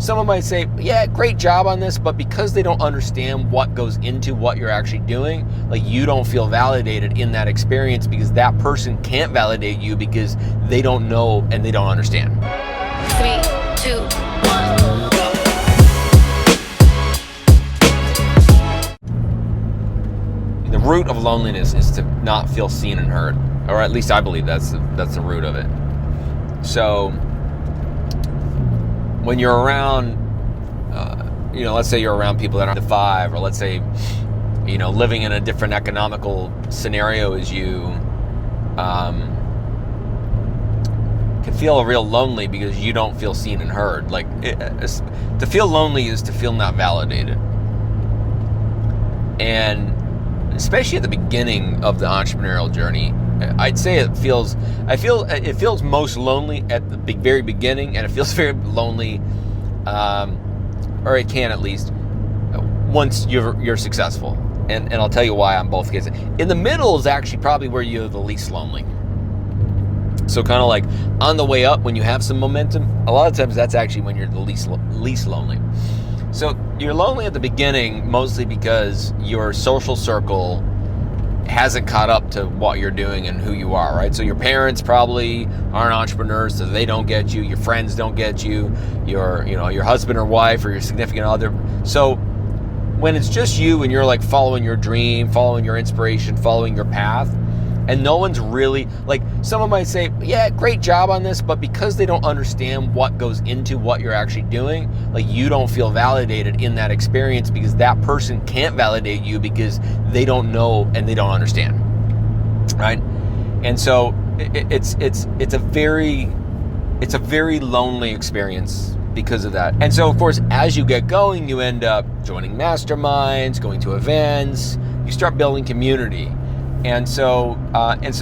someone might say, yeah, great job on this, but because they don't understand what goes into what you're actually doing, like you don't feel validated in that experience because that person can't validate you because they don't know and they don't understand. 3, 2, 1, go. The root of loneliness is to not feel seen and heard, or at least I believe that's the root of it. So when you're around, let's say you're around people that aren't 5, or let's say, living in a different economical scenario as you, can feel real lonely because you don't feel seen and heard. To feel lonely is to feel not validated. And especially at the beginning of the entrepreneurial journey, I'd say it feels most lonely at the very beginning, and it feels very lonely, or it can at least, once you're successful. And I'll tell you why on both cases. In the middle is actually probably where you're the least lonely. So kind of like on the way up when you have some momentum, a lot of times that's actually when you're the least lonely. So you're lonely at the beginning mostly because your social circle hasn't caught up to what you're doing and who you are, right? So your parents probably aren't entrepreneurs, so they don't get you. Your friends don't get you. Your husband or wife or your significant other. So when it's just you and you're like following your dream, following your inspiration, following your path, and no one's really, like, someone might say, yeah, great job on this, but because they don't understand what goes into what you're actually doing, like you don't feel validated in that experience because that person can't validate you because they don't know and they don't understand, right? And so it's a very lonely experience because of that. And so of course, as you get going, you end up joining masterminds, going to events, you start building community. And so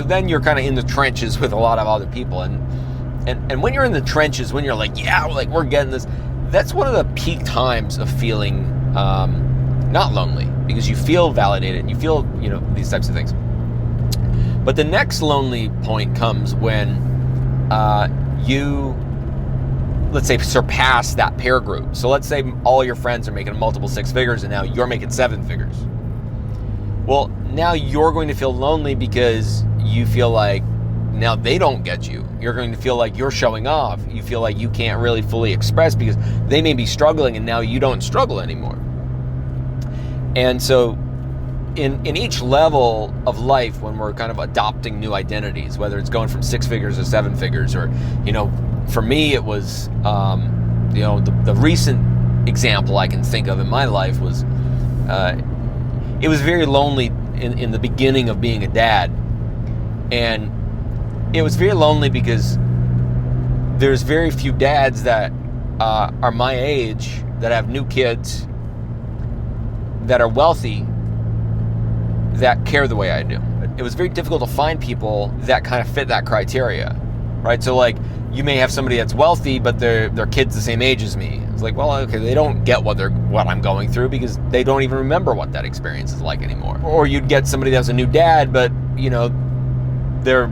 then you're kind of in the trenches with a lot of other people, and when you're in the trenches, when you're like, yeah, like we're getting this, that's one of the peak times of feeling not lonely because you feel validated and you feel these types of things. But the next lonely point comes when you, let's say, surpass that peer group. So let's say all your friends are making multiple 6 figures and now you're making 7 figures. Well, now you're going to feel lonely because you feel like now they don't get you. You're going to feel like you're showing off. You feel like you can't really fully express because they may be struggling and now you don't struggle anymore. And so in each level of life, when we're kind of adopting new identities, whether it's going from 6 figures to 7 figures, or, for me, it was, the recent example I can think of in my life was, it was very lonely in the beginning of being a dad. And it was very lonely because there's very few dads that are my age that have new kids that are wealthy that care the way I do. It was very difficult to find people that kind of fit that criteria, right? So like you may have somebody that's wealthy, but their kid's the same age as me. It's like, well, okay, they don't get what I'm going through because they don't even remember what that experience is like anymore. Or you'd get somebody that's a new dad, but they're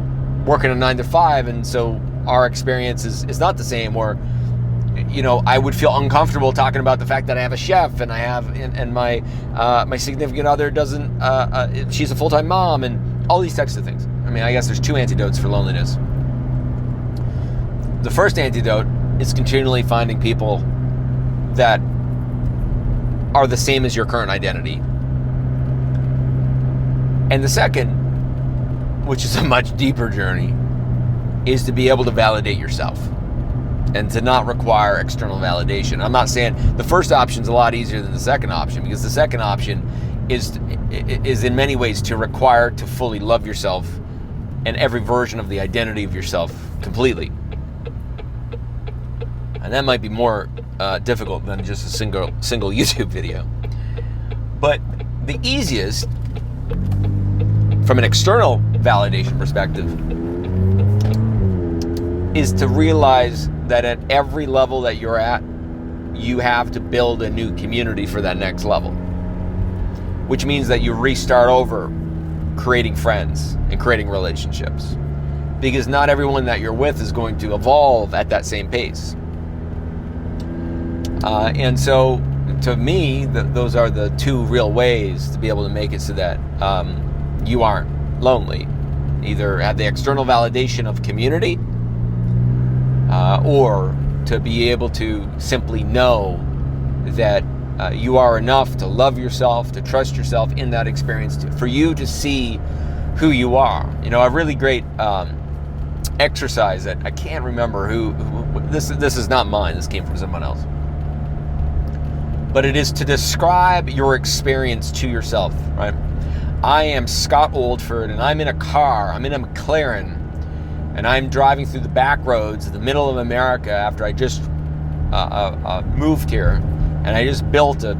working a 9 to 5, and so our experience is not the same. Or I would feel uncomfortable talking about the fact that I have a chef and I have and my significant other doesn't. She's a full-time mom, and all these types of things. I mean, I guess there's 2 antidotes for loneliness. The first antidote is continually finding people that are the same as your current identity. And the second, which is a much deeper journey, is to be able to validate yourself and to not require external validation. I'm not saying the first option is a lot easier than the second option, because the second option is in many ways to require to fully love yourself and every version of the identity of yourself completely. And that might be more difficult than just a single YouTube video. But the easiest, from an external validation perspective, is to realize that at every level that you're at, you have to build a new community for that next level. Which means that you restart over creating friends and creating relationships. Because not everyone that you're with is going to evolve at that same pace. And so, to me, those are the two real ways to be able to make it so that you aren't lonely. Either have the external validation of community, or to be able to simply know that you are enough to love yourself, to trust yourself in that experience, for you to see who you are. You know, a really great exercise that I can't remember who this is not mine, this came from someone else. But it is to describe your experience to yourself, right? I am Scott Oldford, and I'm in a car, I'm in a McLaren, and I'm driving through the back roads in the middle of America after I just moved here, and I just built a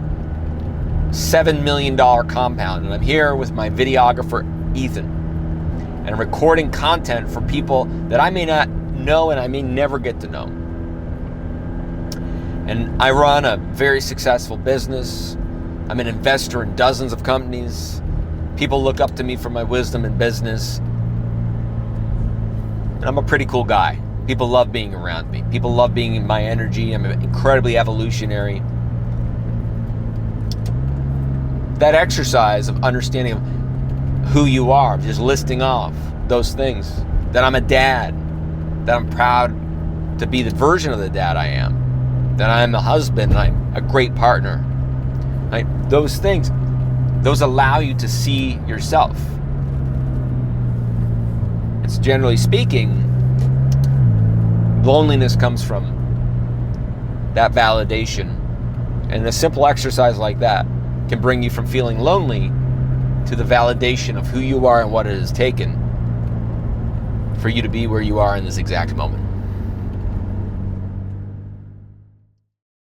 $7 million compound, and I'm here with my videographer, Ethan, and I'm recording content for people that I may not know and I may never get to know. And I run a very successful business. I'm an investor in dozens of companies. People look up to me for my wisdom in business. And I'm a pretty cool guy. People love being around me. People love being in my energy. I'm incredibly evolutionary. That exercise of understanding who you are, just listing off those things, that I'm a dad, that I'm proud to be the version of the dad I am, that I'm a husband, and I'm a great partner. Right? Those things, those allow you to see yourself. It's generally speaking, loneliness comes from that validation. And a simple exercise like that can bring you from feeling lonely to the validation of who you are and what it has taken for you to be where you are in this exact moment.